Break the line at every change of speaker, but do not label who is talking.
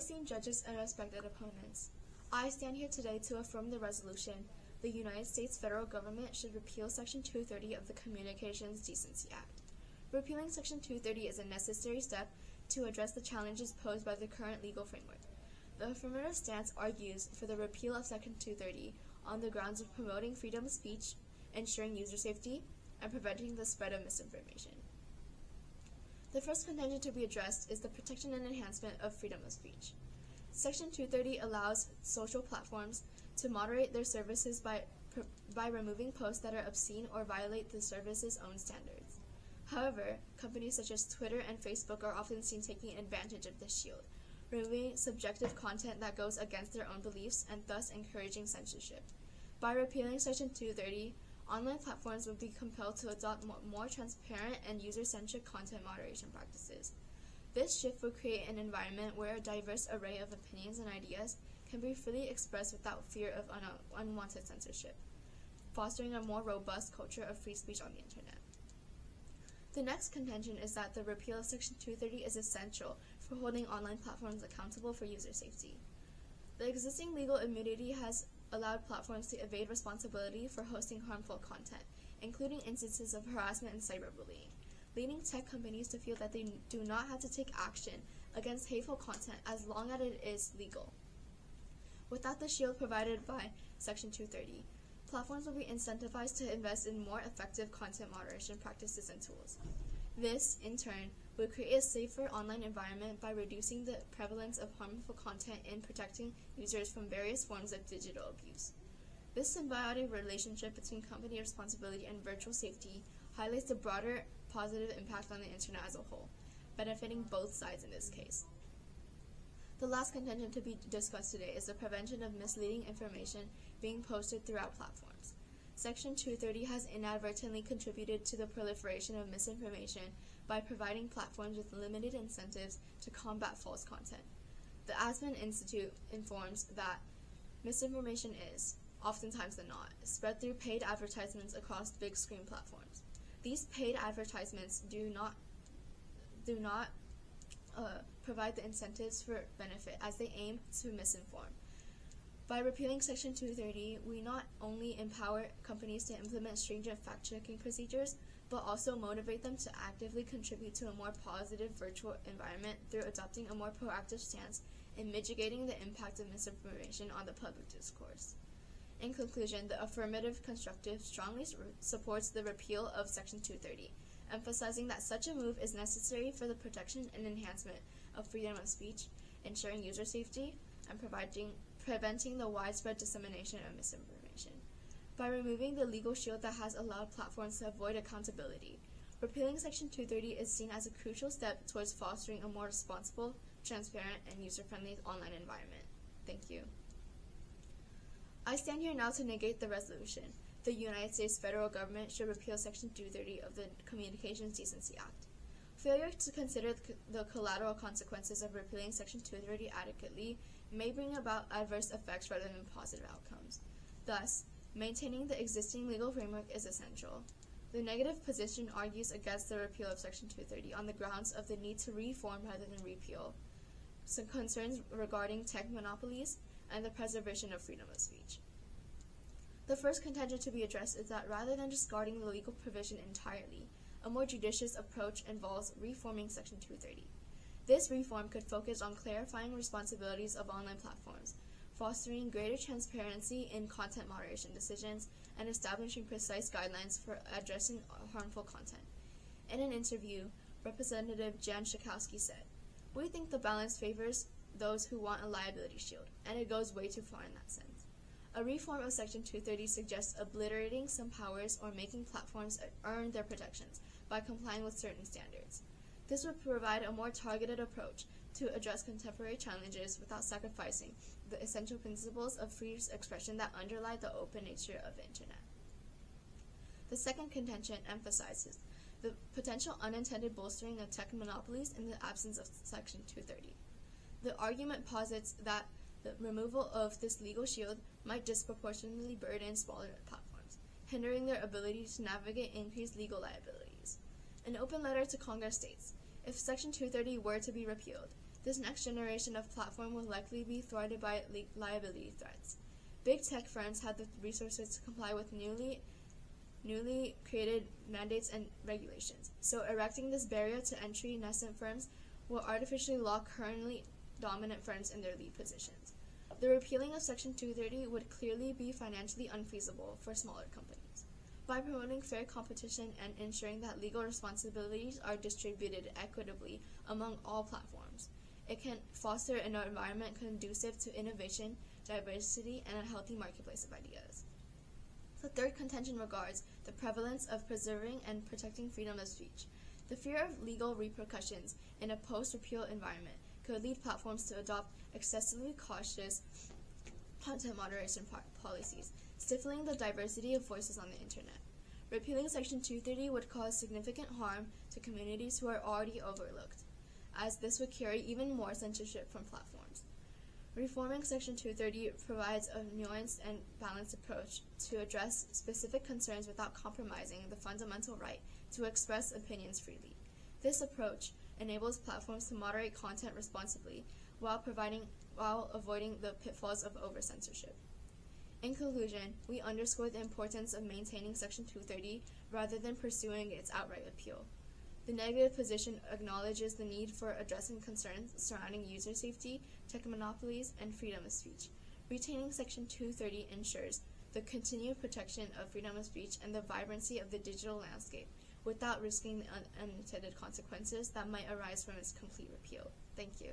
esteemed judges and respected opponents, I stand here today to affirm the resolution the United States federal government should repeal Section 230 of the Communications Decency Act. Repealing Section 230 is a necessary step to address the challenges posed by the current legal framework. The affirmative stance argues for the repeal of Section 230 on the grounds of promoting freedom of speech, ensuring user safety, and preventing the spread of misinformation. The first contention to be addressed is the protection and enhancement of freedom of speech. Section 230 allows social platforms to moderate their services by removing posts that are obscene or violate the service's own standards. However, companies such as Twitter and Facebook are often seen taking advantage of this shield, removing subjective content that goes against their own beliefs and thus encouraging censorship. By repealing Section 230, online platforms would be compelled to adopt more transparent and user-centric content moderation practices. This shift would create an environment where a diverse array of opinions and ideas can be freely expressed without fear of unwanted censorship, fostering a more robust culture of free speech on the internet. The next contention is that the repeal of Section 230 is essential for holding online platforms accountable for user safety. The existing legal immunity has allowed platforms to evade responsibility for hosting harmful content, including instances of harassment and cyberbullying, leading tech companies to feel that they do not have to take action against hateful content as long as it is legal. Without the shield provided by Section 230, platforms will be incentivized to invest in more effective content moderation practices and tools. This, in turn, would create a safer online environment by reducing the prevalence of harmful content and protecting users from various forms of digital abuse. This symbiotic relationship between company responsibility and virtual safety highlights the broader positive impact on the internet as a whole, benefiting both sides in this case. The last contention to be discussed today is the prevention of misleading information being posted throughout platforms. Section 230 has inadvertently contributed to the proliferation of misinformation by providing platforms with limited incentives to combat false content. The Aspen Institute informs that misinformation is, oftentimes than not, spread through paid advertisements across big screen platforms. These paid advertisements do not provide the incentives for benefit as they aim to misinform. By repealing Section 230, we not only empower companies to implement stringent fact-checking procedures, but also motivate them to actively contribute to a more positive virtual environment through adopting a more proactive stance in mitigating the impact of misinformation on the public discourse. In conclusion, the affirmative constructive strongly supports the repeal of Section 230, emphasizing that such a move is necessary for the protection and enhancement of freedom of speech, ensuring user safety, and preventing the widespread dissemination of misinformation. By removing the legal shield that has allowed platforms to avoid accountability, repealing Section 230 is seen as a crucial step towards fostering a more responsible, transparent, and user-friendly online environment. Thank you. I stand here now to negate the resolution. The United States federal government should repeal Section 230 of the Communications Decency Act. Failure to consider the collateral consequences of repealing Section 230 adequately may bring about adverse effects rather than positive outcomes. Thus, maintaining the existing legal framework is essential. The negative position argues against the repeal of Section 230 on the grounds of the need to reform rather than repeal, some concerns regarding tech monopolies, and the preservation of freedom of speech. The first contention to be addressed is that rather than discarding the legal provision entirely, a more judicious approach involves reforming Section 230. This reform could focus on clarifying responsibilities of online platforms, fostering greater transparency in content moderation decisions, and establishing precise guidelines for addressing harmful content. In an interview, Representative Jan Schakowsky said, "We think the balance favors those who want a liability shield, and it goes way too far in that sense. A reform of Section 230 suggests obliterating some powers or making platforms earn their protections by complying with certain standards. This would provide a more targeted approach to address contemporary challenges without sacrificing the essential principles of free expression that underlie the open nature of the internet." The second contention emphasizes the potential unintended bolstering of tech monopolies in the absence of Section 230. The argument posits that the removal of this legal shield might disproportionately burden smaller platforms, hindering their ability to navigate increased legal liabilities. An open letter to Congress states, if Section 230 were to be repealed, This next generation of platform will likely be thwarted by liability threats. Big tech firms have the resources to comply with newly created mandates and regulations. So erecting this barrier to entry nascent firms will artificially lock currently dominant firms in their lead positions. The repealing of Section 230 would clearly be financially unfeasible for smaller companies. By promoting fair competition and ensuring that legal responsibilities are distributed equitably among all platforms, it can foster an environment conducive to innovation, diversity, and a healthy marketplace of ideas. The third contention regards the prevalence of preserving and protecting freedom of speech. The fear of legal repercussions in a post-repeal environment could lead platforms to adopt excessively cautious content moderation policies, stifling the diversity of voices on the internet. Repealing Section 230 would cause significant harm to communities who are already overlooked, as this would carry even more censorship from platforms. Reforming Section 230 provides a nuanced and balanced approach to address specific concerns without compromising the fundamental right to express opinions freely. This approach enables platforms to moderate content responsibly while avoiding the pitfalls of over-censorship. In conclusion, we underscore the importance of maintaining Section 230 rather than pursuing its outright repeal. The negative position acknowledges the need for addressing concerns surrounding user safety, tech monopolies, and freedom of speech. Retaining Section 230 ensures the continued protection of freedom of speech and the vibrancy of the digital landscape without risking the unintended consequences that might arise from its complete repeal. Thank you.